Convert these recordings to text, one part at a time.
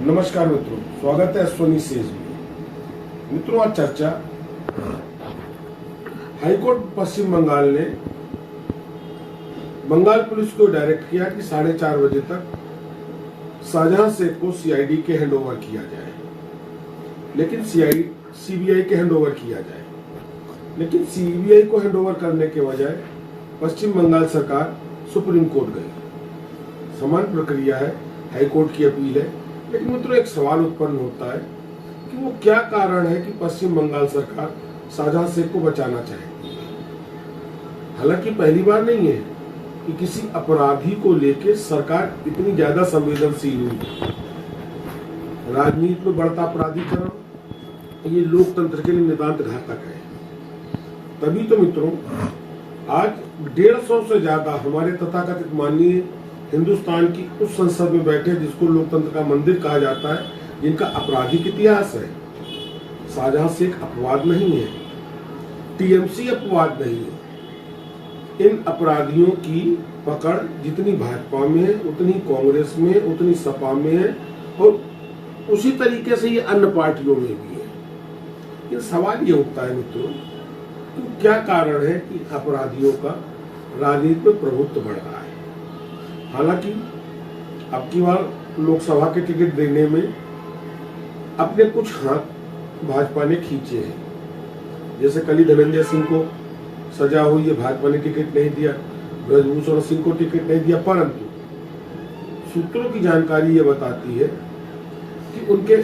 नमस्कार मित्रों, स्वागत है अश्वनी सेज में। मित्रों, आज चर्चा हाईकोर्ट पश्चिम बंगाल ने बंगाल पुलिस को डायरेक्ट किया कि 4:30 बजे तक शाहजहां शेख को सीआईडी के हैंडओवर किया जाए, लेकिन सीबीआई के हैंडओवर किया जाए। लेकिन सीबीआई को हैंडओवर करने के बजाय पश्चिम बंगाल सरकार सुप्रीम कोर्ट गई। समान प्रक्रिया है, हाईकोर्ट की अपील है। लेकिन मित्रों, एक सवाल उत्पन्न होता है कि वो क्या कारण है कि पश्चिम बंगाल सरकार शाहजहां शेख को बचाना चाहती है। हालांकि पहली बार नहीं है कि किसी अपराधी को लेकर सरकार इतनी ज्यादा संवेदनशील हुई। राजनीति में बढ़ता अपराधीकरण ये लोकतंत्र के लिए नितांत घातक है। तभी तो मित्रों, आज 150 से ज्यादा हमारे तथाकथित माननीय हिंदुस्तान की उस संसद में बैठे जिसको लोकतंत्र का मंदिर कहा जाता है, जिनका आपराधिक इतिहास है। शाहजहां शेख अपवाद नहीं है, टीएमसी अपवाद नहीं है। इन अपराधियों की पकड़ जितनी भाजपा में है, उतनी कांग्रेस में, उतनी सपा में है, और उसी तरीके से ये अन्य पार्टियों में भी है। ये सवाल ये उठता है मित्रों, तो क्या कारण है कि अपराधियों का राजनीति में प्रभुत्व बढ़ रहा है। हालांकि अब की बार लोकसभा के टिकट देने में अपने कुछ हाथ भाजपा ने खींचे हैं। जैसे कल ही धनंजय सिंह को सजा हुई है, भाजपा ने टिकट नहीं दिया। ब्रजभूषण सिंह को टिकट नहीं दिया, परंतु सूत्रों की जानकारी ये बताती है कि उनके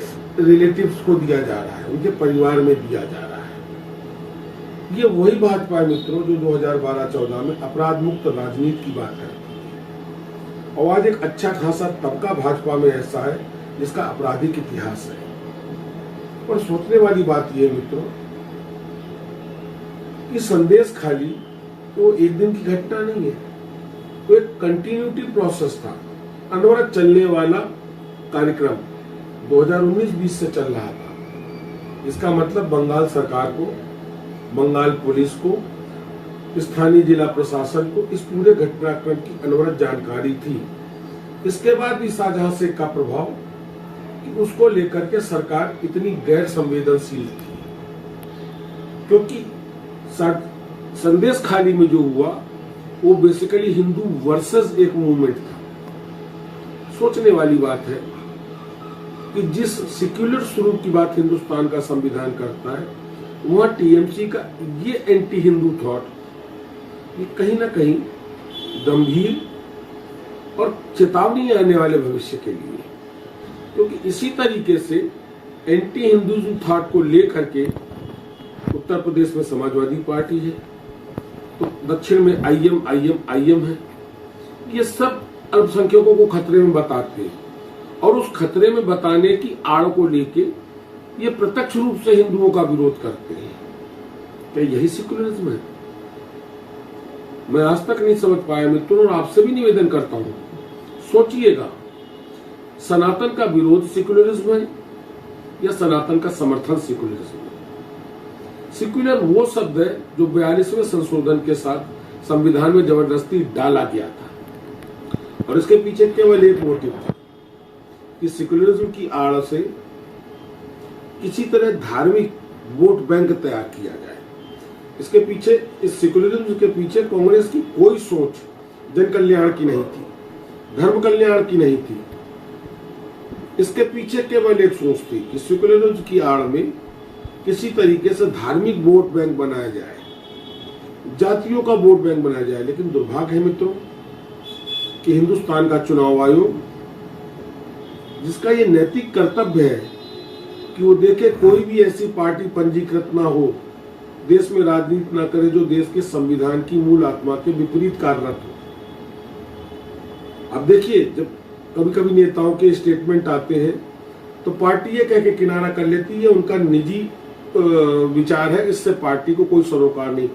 रिलेटिव्स को दिया जा रहा है, उनके परिवार में दिया जा रहा है। ये वही भाजपा है मित्रों जो 2012-14 में अपराध मुक्त राजनीति की बात करती है। और आज एक अच्छा खासा तबका भाजपा में ऐसा है जिसका आपराधिक इतिहास है। और सोचने वाली बात यह है मित्रों कि संदेश खाली तो एक दिन की घटना नहीं है, तो एक कंटिन्यूटी प्रोसेस था, अनवरत चलने वाला कार्यक्रम 2019-20 से चल रहा था। इसका मतलब बंगाल सरकार को, बंगाल पुलिस को, स्थानीय जिला प्रशासन को इस पूरे घटनाक्रम की अनवरत जानकारी थी। इसके बाद भी शाहजहां शेख का प्रभाव कि उसको लेकर के सरकार इतनी गैर संवेदनशील थी, क्योंकि संदेश खाली में जो हुआ वो बेसिकली हिंदू वर्सेस एक मूवमेंट था। सोचने वाली बात है कि जिस सेक्युलर स्वरूप की बात हिंदुस्तान का संविधान करता है, वहां टीएमसी का ये एंटी हिंदू थॉट ये कहीं ना कहीं गंभीर और चेतावनी आने वाले भविष्य के लिए, क्योंकि इसी तरीके से एंटी हिंदुइज्म थॉट को लेकर के उत्तर प्रदेश में समाजवादी पार्टी है, तो दक्षिण में आईएम है। ये सब अल्पसंख्यकों को खतरे में बताते हैं, और उस खतरे में बताने की आड़ को लेके ये प्रत्यक्ष रूप से हिंदुओं का विरोध करते हैं। क्या यही सेक्युलरिज्म है? मैं आज तक नहीं समझ पाया मित्रों, और आपसे भी निवेदन करता हूं, सोचिएगा, सनातन का विरोध सेक्युलरिज्म है या सनातन का समर्थन सेक्युलरिज्म है? सेक्युलर वो शब्द है जो 42वें संशोधन के साथ संविधान में जबरदस्ती डाला गया था, और इसके पीछे केवल एक मोटिव था कि सेक्युलरिज्म की आड़ से किसी तरह धार्मिक वोट बैंक तैयार किया जाए। इसके पीछे, इस सेक्युलरिज्म के पीछे कांग्रेस की कोई सोच जन कल्याण की नहीं थी, धर्म कल्याण की नहीं थी। इसके पीछे केवल एक सोच थी कि सेक्युलरिज्म की आड़ में किसी तरीके से धार्मिक वोट बैंक बनाया जाए, जातियों का वोट बैंक बनाया जाए। लेकिन दुर्भाग्य है मित्रों कि हिंदुस्तान का चुनाव आयोग, जिसका ये नैतिक कर्तव्य है कि वो देखे कोई भी ऐसी पार्टी पंजीकृत ना हो, देश में राजनीति ना करे जो देश के संविधान की मूल आत्मा के विपरीत कार्यरत हो। अब देखिए, जब कभी कभी नेताओं के स्टेटमेंट आते हैं तो पार्टी ये कह के किनारा कर लेती है, उनका निजी विचार है, इससे पार्टी को कोई सरोकार नहीं।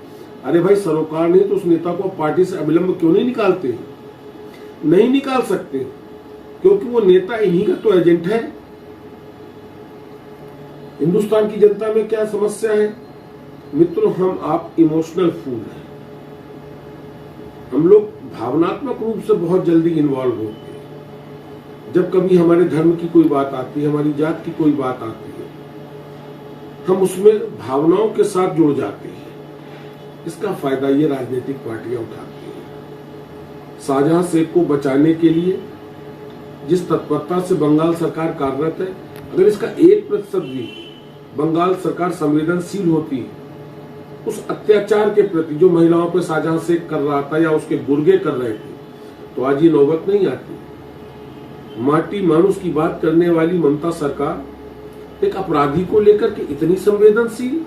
अरे भाई, सरोकार नहीं तो उस नेता को पार्टी से अविलंब क्यों नहीं निकालते? नहीं निकाल सकते, क्योंकि वो नेता इन्हीं का तो एजेंट है। हिंदुस्तान की जनता में क्या समस्या है मित्रों? हम आप इमोशनल फूल हैं, हम लोग भावनात्मक रूप से बहुत जल्दी इन्वॉल्व होते हैं। जब कभी हमारे धर्म की कोई बात आती है, हमारी जात की कोई बात आती है, हम उसमें भावनाओं के साथ जुड़ जाते हैं। इसका फायदा ये राजनीतिक पार्टियां उठाती हैं। शाहजहां शेख को बचाने के लिए जिस तत्परता से बंगाल सरकार कार्यरत है, अगर इसका 1% भी बंगाल सरकार संवेदनशील होती, उस अत्याचार के प्रति जो महिलाओं पर शाहजहां शेख कर रहा था या उसके गुर्गे कर रहे थे, तो आज ये नौबत नहीं आती। माटी मानुस की बात करने वाली ममता सरकार एक अपराधी को लेकर के इतनी संवेदनशील।